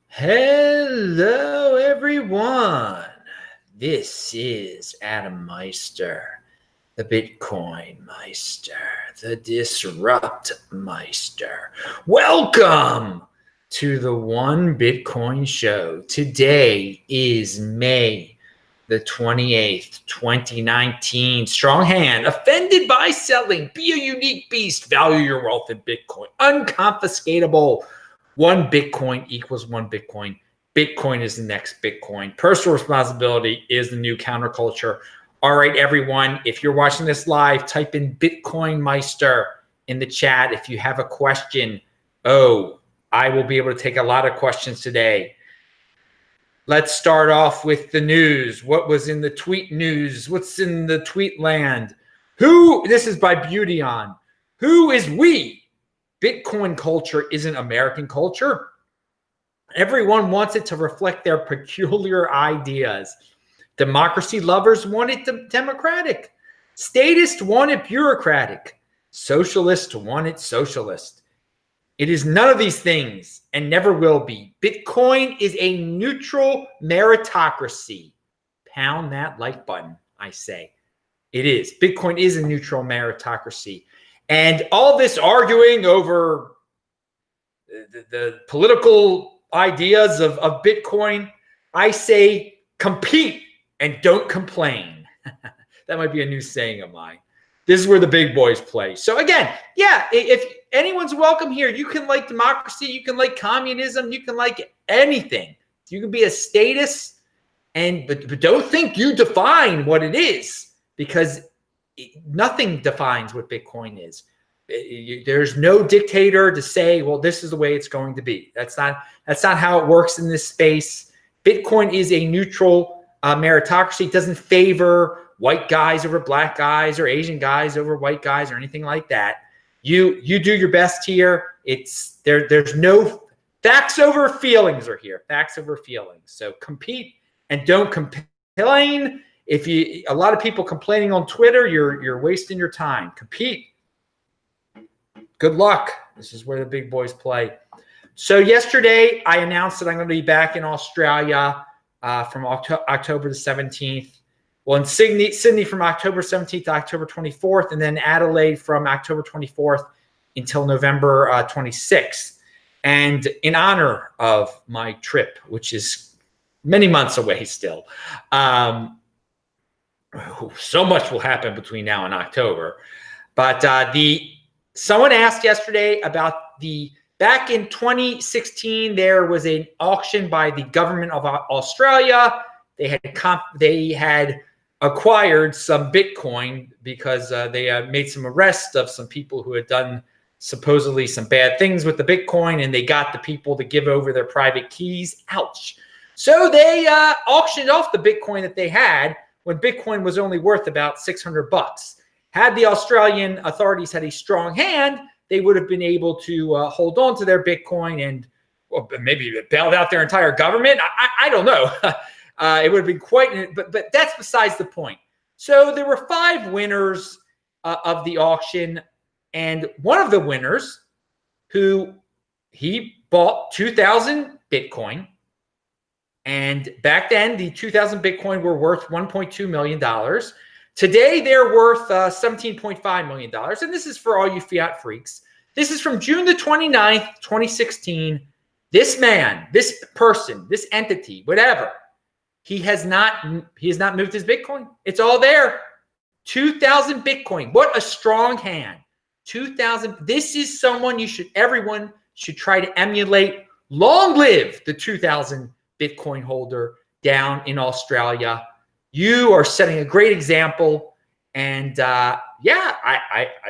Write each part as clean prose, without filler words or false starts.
Hello, everyone. This is Adam Meister, the Bitcoin Meister, the Disrupt Meister. Welcome to the One Bitcoin Show. Today is May the 28th, 2019. Strong hand, offended by selling. Be a unique beast. Value your wealth in Bitcoin. Unconfiscatable. One Bitcoin equals one Bitcoin. Bitcoin is the next Bitcoin. Personal responsibility is the new counterculture. All right, everyone, if you're watching this live, type in Bitcoin Meister in the chat if you have a question. Oh, I will be able to take a lot of questions today. Let's start off with the news. What was in the tweet news? What's in the tweet land? This is by Beauty On. Who is we? Bitcoin culture isn't American culture. Everyone wants it to reflect their peculiar ideas. Democracy lovers want it democratic. Statists want it bureaucratic. Socialists want it socialist. It is none of these things and never will be. Bitcoin is a neutral meritocracy. Pound that like button, I say. It is. Bitcoin is a neutral meritocracy. And all this arguing over the political ideas of Bitcoin, I say compete and don't complain. That might be a new saying of mine. This is where the big boys play. So again, yeah, if anyone's welcome here, you can like democracy, you can like communism, you can like anything. You can be a statist, but don't think you define what it is, because nothing defines what Bitcoin is. There's no dictator to say, well, this is the way it's going to be. That's not how it works in this space. Bitcoin is a neutral meritocracy. It doesn't favor white guys over black guys or Asian guys over white guys or anything like that. You do your best here. There's no facts over feelings are here. Facts over feelings. So compete and don't complain. A lot of people complaining on Twitter, you're wasting your time. Compete. Good luck. This is where the big boys play. So yesterday, I announced that I'm going to be back in Australia from October the 17th. Well, in Sydney from October 17th to October 24th, and then Adelaide from October 24th until November 26th. And in honor of my trip, which is many months away still, so much will happen between now and October. But someone asked yesterday about back in 2016, there was an auction by the government of Australia. They had acquired some Bitcoin because they made some arrests of some people who had done supposedly some bad things with the Bitcoin, and they got the people to give over their private keys. Ouch. So they auctioned off the Bitcoin that they had when Bitcoin was only worth about $600. Had the Australian authorities had a strong hand, they would have been able to hold on to their Bitcoin and maybe bailed out their entire government. I don't know. It would have been quite, but that's besides the point. So there were 5 winners of the auction, and one of the winners, he bought 2,000 Bitcoin, and back then the 2,000 Bitcoin were worth $1.2 million. Today they're worth $17.5 million, and this is for all you fiat freaks. This is from June the 29th, 2016. This man, this person, this entity, whatever, he has not moved his Bitcoin. It's all there. 2,000 Bitcoin. What a strong hand. 2,000. This is someone everyone should try to emulate. Long live the 2,000 Bitcoin holder down in Australia. You are setting a great example. And I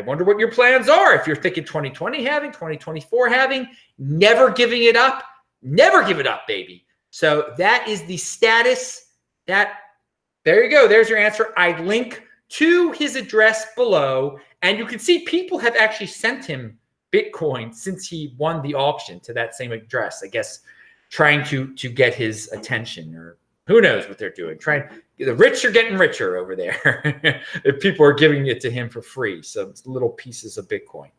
wonder what your plans are. If you're thinking 2020 halving, 2024 halving, never giving it up. Never give it up, baby. So that is the status. There you go. There's your answer. I link to his address below, and you can see people have actually sent him Bitcoin since he won the auction to that same address, I guess, trying to get his attention, or who knows what they're doing. The rich are getting richer over there. If people are giving it to him for free, some little pieces of Bitcoin.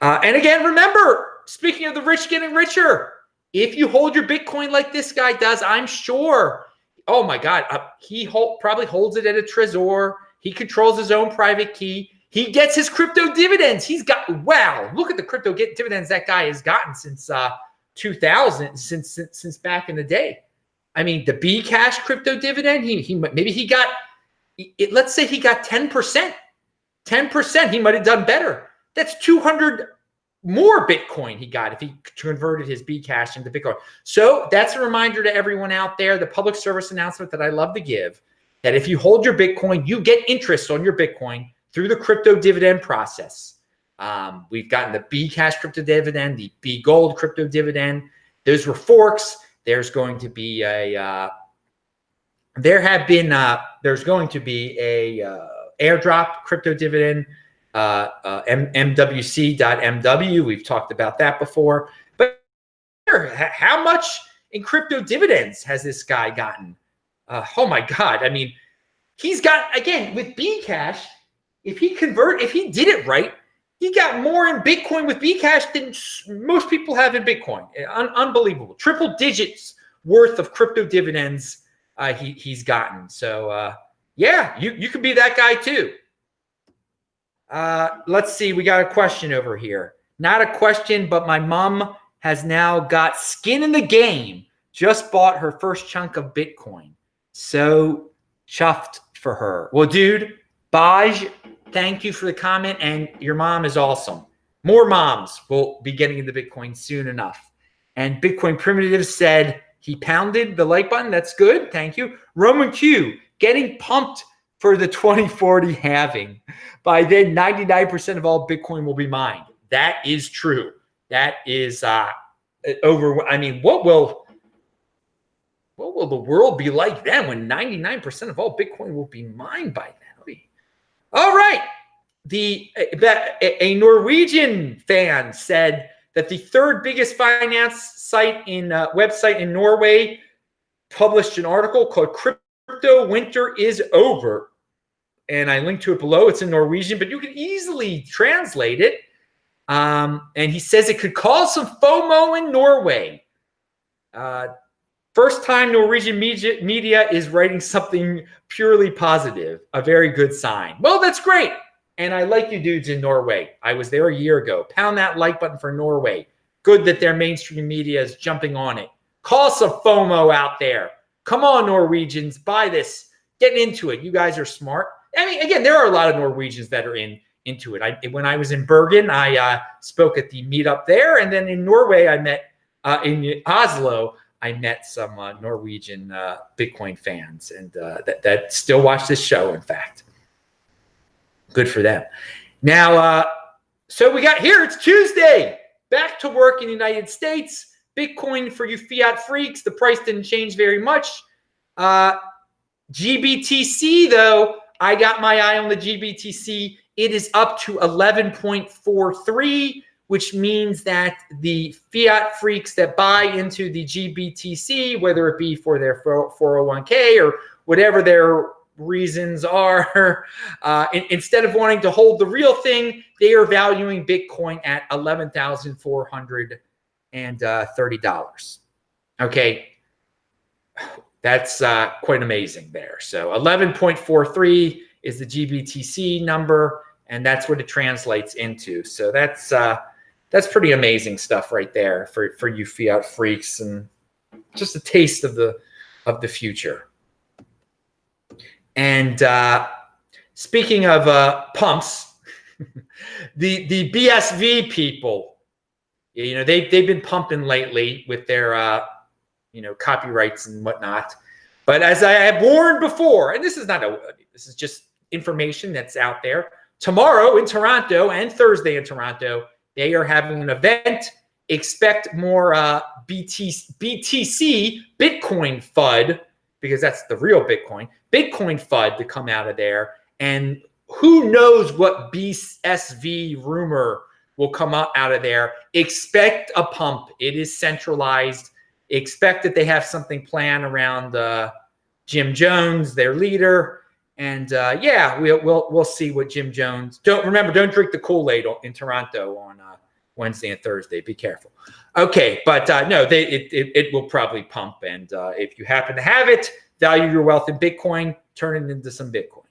And again, remember, speaking of the rich getting richer, if you hold your Bitcoin like this guy does, I'm sure, oh my God, he probably holds it at a Trezor. He controls his own private key. He gets his crypto dividends. He's got, wow, look at the crypto dividends that guy has gotten since 2000, since back in the day. I mean, the Bcash crypto dividend, maybe he got, let's say he got 10%. 10%, he might have done better. That's 200 more Bitcoin he got if he converted his Bcash into Bitcoin. So that's a reminder to everyone out there, the public service announcement that I love to give, that if you hold your Bitcoin, you get interest on your Bitcoin through the crypto dividend process. We've gotten the Bcash crypto dividend, the B Gold crypto dividend. Those were forks. There's going to be a airdrop crypto dividend, MWC.MW. We've talked about that before. But how much in crypto dividends has this guy gotten? Oh my God. I mean, he's got, again, with Bcash, if he did it right, he got more in Bitcoin with Bcash than most people have in Bitcoin. Unbelievable. Triple digits worth of crypto dividends he's gotten. So, yeah, you can be that guy too. Let's see. We got a question over here. Not a question, but my mom has now got skin in the game. Just bought her first chunk of Bitcoin. So chuffed for her. Well, dude, Baj, thank you for the comment. And your mom is awesome. More moms will be getting into Bitcoin soon enough. And Bitcoin Primitive said he pounded the like button. That's good. Thank you. Roman Q, getting pumped for the 2040 halving. By then, 99% of all Bitcoin will be mined. That is true. That is over. I mean, what will the world be like then when 99% of all Bitcoin will be mined by then? All right. A Norwegian fan said that the third biggest finance website in Norway published an article called Crypto Winter is Over. And I linked to it below. It's in Norwegian, but you can easily translate it. And he says it could cause some FOMO in Norway. First time Norwegian media is writing something purely positive. A very good sign. Well, that's great. And I like you dudes in Norway. I was there a year ago. Pound that like button for Norway. Good that their mainstream media is jumping on it. Cause some FOMO out there. Come on, Norwegians. Buy this. Get into it. You guys are smart. I mean, again, there are a lot of Norwegians that are into it. When I was in Bergen, I spoke at the meetup there. And then in Norway, I met, in Oslo, I met some Norwegian Bitcoin fans and that still watch this show, in fact. Good for them. Now, so we got here, it's Tuesday. Back to work in the United States. Bitcoin for you fiat freaks. The price didn't change very much. GBTC, though, I got my eye on the GBTC. It is up to 11.43, which means that the fiat freaks that buy into the GBTC, whether it be for their 401k or whatever their reasons are, instead of wanting to hold the real thing, they are valuing Bitcoin at $11,430. Okay. That's quite amazing there. So 11.43 is the GBTC number, and that's what it translates into. So that's pretty amazing stuff right there for you fiat freaks, and just a taste of the future. And speaking of pumps, the BSV people, you know, they've been pumping lately with their copyrights and whatnot. But as I have warned before, and this is just information that's out there. Tomorrow in Toronto and Thursday in Toronto, they are having an event. Expect more BTC, Bitcoin FUD, because that's the real Bitcoin FUD to come out of there. And who knows what BSV rumor will come up out of there. Expect a pump. It is centralized. Expect that they have something planned around Jim Jones, their leader. And we'll see what Jim Jones. Don't drink the Kool-Aid in Toronto Wednesday and Thursday. Be careful. Okay, but no, it will probably pump. And if you happen to have it, value your wealth in Bitcoin, turn it into some Bitcoin.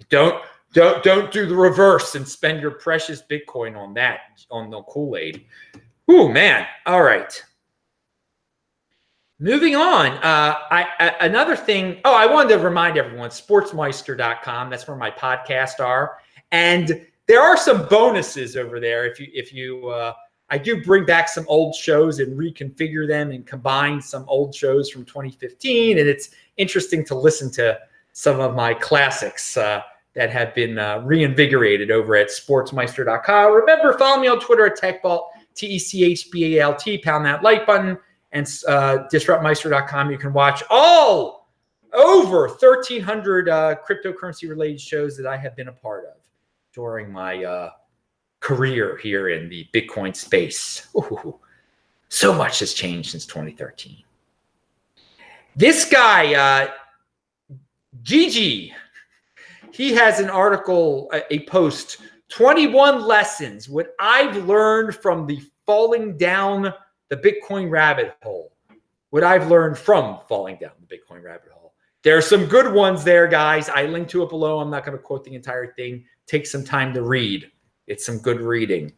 Don't do the reverse and spend your precious Bitcoin on the Kool-Aid. Ooh, man. All right. Moving on. Another thing. Oh, I wanted to remind everyone, sportsmeister.com. That's where my podcasts are. And there are some bonuses over there. I do bring back some old shows and reconfigure them and combine some old shows from 2015. And it's interesting to listen to some of my classics that have been reinvigorated over at sportsmeister.com. Remember, follow me on Twitter at TechBalt, TECHBALT, pound that like button, and disruptmeister.com. You can watch all over 1,300 cryptocurrency-related shows that I have been a part of during my career here in the Bitcoin space. Ooh, so much has changed since 2013. This guy, Gigi, he has an article, a post, 21 lessons, what I've learned from the falling down the Bitcoin rabbit hole. What I've learned from falling down the Bitcoin rabbit hole. There are some good ones there, guys. I linked to it below. I'm not going to quote the entire thing. Take some time to read. It's some good reading.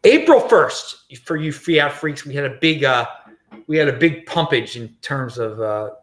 April 1st, for you fiat freaks, we had a big pumpage in terms of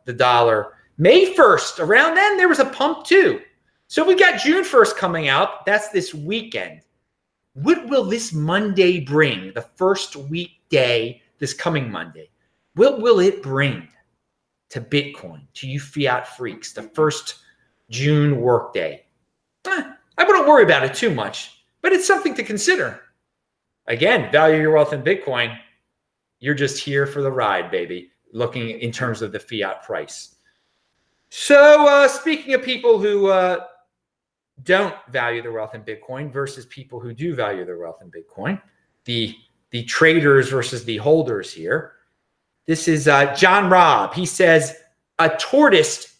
the dollar. May 1st, around then, there was a pump too. So we got June 1st coming out. That's this weekend. What will this Monday bring? The first weekday, this coming Monday. What will it bring to Bitcoin, to you fiat freaks, the first June workday? I wouldn't worry about it too much, but it's something to consider. Again, value your wealth in Bitcoin. You're just here for the ride, baby, looking in terms of the fiat price. So speaking of people who don't value their wealth in Bitcoin versus people who do value their wealth in Bitcoin, the traders versus the holders here. This is John Robb. He says, a tortoise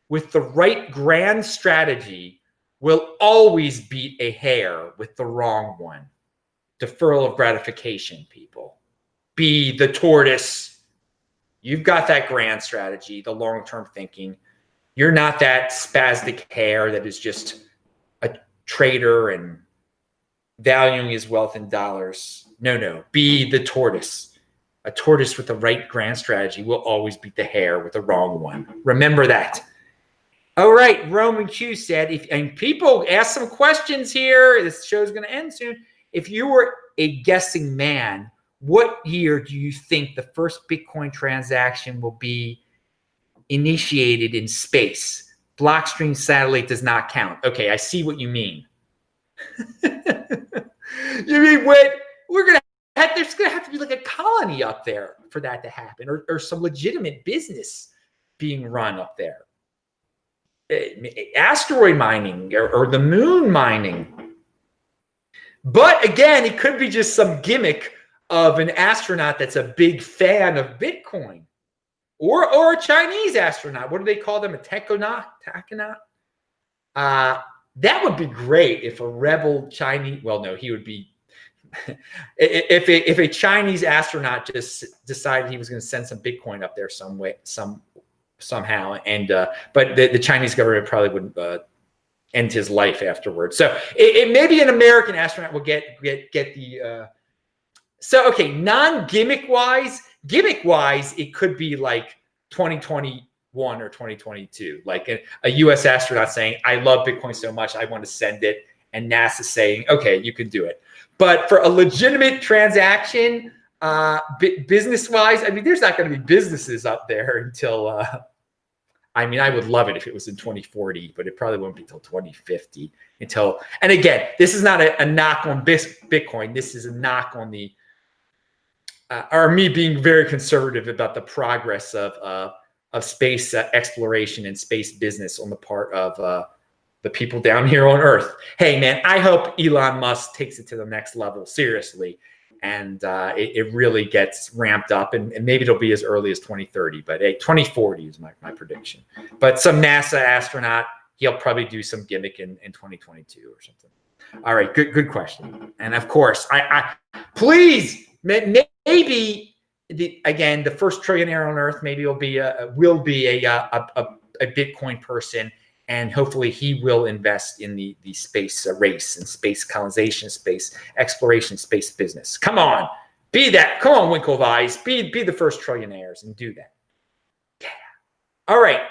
with the right grand strategy will always beat a hare with the wrong one. Deferral of gratification, people. Be the tortoise. You've got that grand strategy, the long-term thinking. You're not that spastic hare that is just a trader and valuing his wealth in dollars. No. Be the tortoise. A tortoise with the right grand strategy will always beat the hare with the wrong one. Remember that. All right, Roman Q said, and people ask some questions here. This show's going to end soon. If you were a guessing man, what year do you think the first Bitcoin transaction will be initiated in space? Blockstream satellite does not count. Okay, I see what you mean. You mean when there's going to have to be like a colony up there for that to happen, or some legitimate business being run up there. Asteroid mining or the moon mining. But again, it could be just some gimmick of an astronaut that's a big fan of Bitcoin, or a Chinese astronaut. What do they call them? A takonaut? That would be great if a rebel Chinese. Well, no, he would be. If a Chinese astronaut just decided he was going to send some Bitcoin up there somehow, and but the Chinese government probably would end his life afterwards. So it maybe an American astronaut will get the. So okay, non-gimmick wise, it could be like 2021 or 2022, like a U.S. astronaut saying, "I love Bitcoin so much, I want to send it," and NASA saying, "Okay, you can do it." But for a legitimate transaction, business-wise, I mean, there's not going to be businesses up there until. I mean, I would love it if it was in 2040, but it probably won't be until 2050. And again, this is not a knock on Bitcoin. This is a knock on the, or me being very conservative about the progress of space exploration and space business on the part of the people down here on Earth. Hey, man, I hope Elon Musk takes it to the next level, seriously. And it really gets ramped up, and maybe it'll be as early as 2030, but 2040 is my prediction. But some NASA astronaut, he'll probably do some gimmick in 2022 or something. All right, good question. And of course, I please maybe again the first trillionaire on earth maybe will be a Bitcoin person, and hopefully he will invest in the space race and space colonization, space exploration, space business. Come on, be that. Come on, Winklevies, be the first trillionaires and do that. Yeah. All right,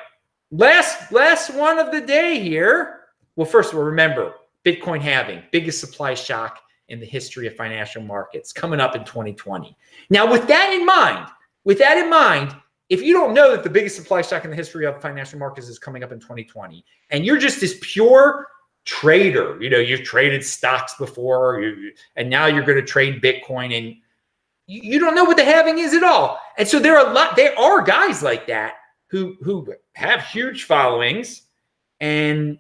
last one of the day here. Well, first of all, remember Bitcoin halving, biggest supply shock in the history of financial markets, coming up in 2020. Now, with that in mind, if you don't know that the biggest supply shock in the history of financial markets is coming up in 2020, and you're just this pure trader, you've traded stocks before, and now you're going to trade Bitcoin, and you don't know what the halving is at all. And so there are guys like that who have huge followings, and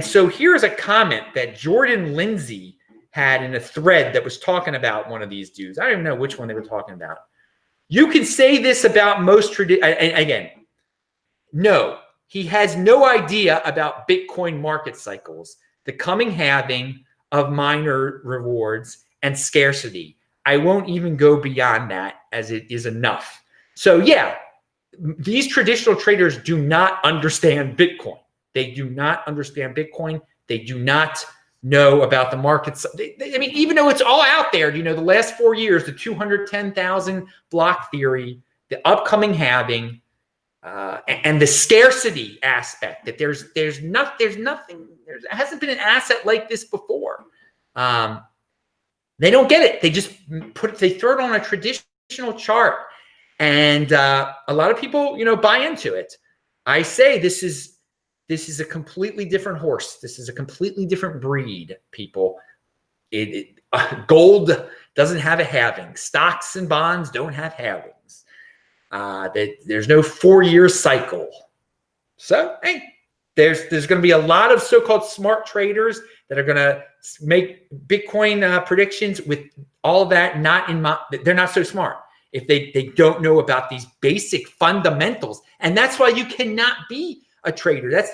so here's a comment that Jordan Lindsay had in a thread that was talking about one of these dudes. I don't even know which one they were talking about. You can say this about most again, no, he has no idea about Bitcoin market cycles, the coming halving of miner rewards and scarcity. I won't even go beyond that, as it is enough. So yeah, these traditional traders do not understand Bitcoin. They do not understand Bitcoin. They do not know about the markets. I mean, even though it's all out there, the last 4 years, the 210,000 block theory, the upcoming halving, and the scarcity aspect, that there hasn't been an asset like this before. They don't get it. They just they throw it on a traditional chart, and a lot of people, buy into it. I say this is a completely different horse. This is a completely different breed, people. Gold doesn't have a halving. Stocks and bonds don't have halvings. There's no 4-year cycle. So, hey, there's going to be a lot of so-called smart traders that are going to make Bitcoin predictions with all of that they're not so smart if they don't know about these basic fundamentals. And that's why you cannot be a trader. That's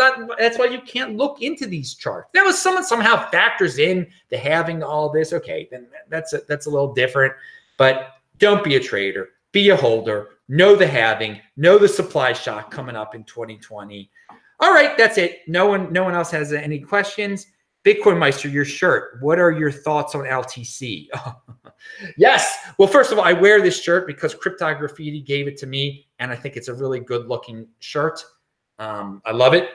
why you can't look into these charts. Now, if someone somehow factors in the halving all this, okay, then that's a little different. But don't be a trader. Be a holder. Know the halving. Know the supply shock coming up in 2020. All right, that's it. No one else has any questions. Bitcoin Meister, your shirt. What are your thoughts on LTC? Yes. Well, first of all, I wear this shirt because Crypto Graffiti gave it to me, and I think it's a really good-looking shirt. I love it.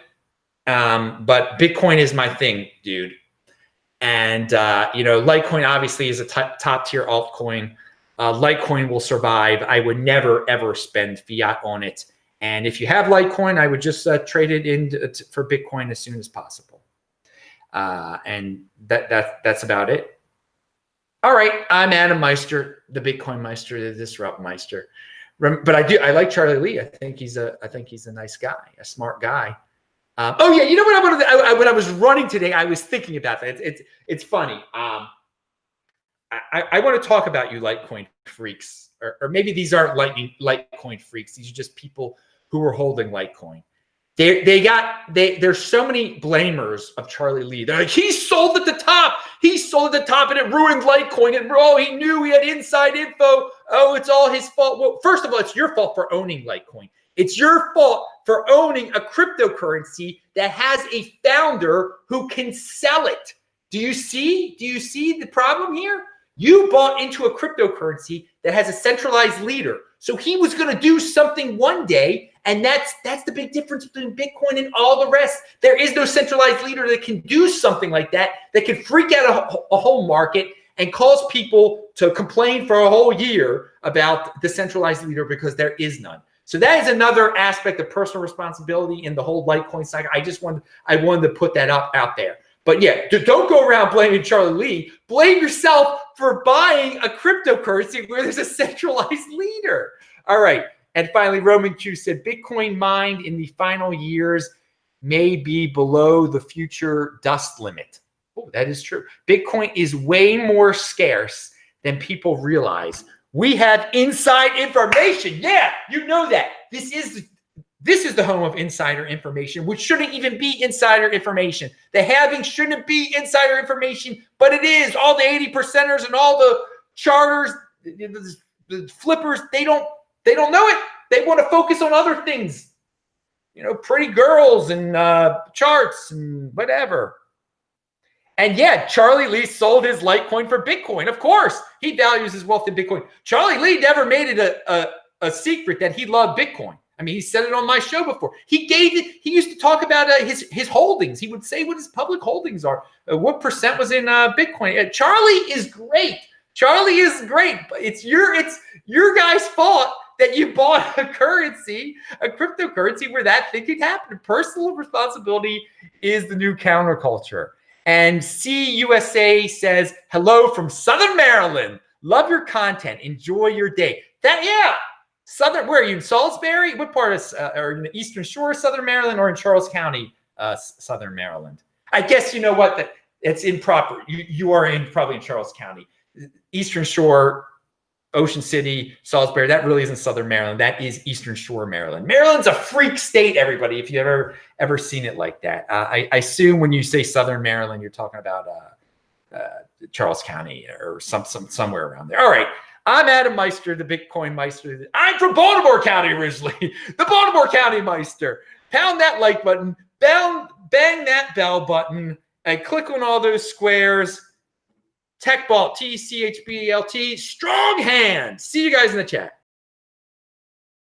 But Bitcoin is my thing, dude. And, Litecoin obviously is a top tier altcoin. Litecoin will survive. I would never, ever spend fiat on it. And if you have Litecoin, I would just trade it in for Bitcoin as soon as possible. And that's about it. All right. I'm Adam Meister, the Bitcoin Meister, the Disrupt Meister. But I like Charlie Lee. I think he's a nice guy, a smart guy. Oh yeah, you know what I wanted to, when I was running today, I was thinking about that. It's funny. I want to talk about you Litecoin freaks, or maybe these aren't Litecoin freaks. These are just people who are holding Litecoin. There's so many blamers of Charlie Lee. They're like, he sold at the top. He sold at the top and it ruined Litecoin. And he knew he had inside info. Oh, it's all his fault. Well, first of all, it's your fault for owning Litecoin. It's your fault for owning a cryptocurrency that has a founder who can sell it. Do you see the problem here? You bought into a cryptocurrency that has a centralized leader. So he was going to do something one day, and that's the big difference between Bitcoin and all the rest. There is no centralized leader that can do something like that can freak out a whole market and cause people to complain for a whole year about the centralized leader, because there is none. So that is another aspect of personal responsibility in the whole Litecoin cycle. I wanted to put that out there. But yeah, don't go around blaming Charlie Lee. Blame yourself for buying a cryptocurrency where there's a centralized leader. All right. And finally, Roman Q said, Bitcoin mined in the final years may be below the future dust limit. Oh, that is true. Bitcoin is way more scarce than people realize. We have inside information. Yeah, you know that. This is This is the home of insider information, which shouldn't even be insider information. The halving shouldn't be insider information, but it is. All the 80%ers and all the charters, the flippers, they don't know it. They want to focus on other things. You know, pretty girls and charts and whatever. And yeah, Charlie Lee sold his Litecoin for Bitcoin. Of course, he values his wealth in Bitcoin. Charlie Lee never made it a secret that he loved Bitcoin. I mean, he said it on my show before. He used to talk about his holdings. He would say what his public holdings are, what percent was in Bitcoin. Charlie is great. Charlie is great, but it's your guy's fault that you bought a currency, a cryptocurrency where that thing could happen. Personal responsibility is the new counterculture. And CUSA says, hello from Southern Maryland. Love your content. Enjoy your day. Southern, where are you, in Salisbury? What part of, or in the Eastern Shore of Southern Maryland, or in Charles County, Southern Maryland? I guess you know what, it's improper. You are probably in Charles County. Eastern Shore, Ocean City, Salisbury, that really isn't Southern Maryland. That is Eastern Shore, Maryland. Maryland's a freak state, everybody, if you've ever seen it like that. I assume when you say Southern Maryland, you're talking about Charles County or somewhere around there. All right. I'm Adam Meister, the Bitcoin Meister. I'm from Baltimore County originally, the Baltimore County Meister. Pound that like button, bang that bell button, and click on all those squares. TechBalt, TCHBLT, strong hand. See you guys in the chat.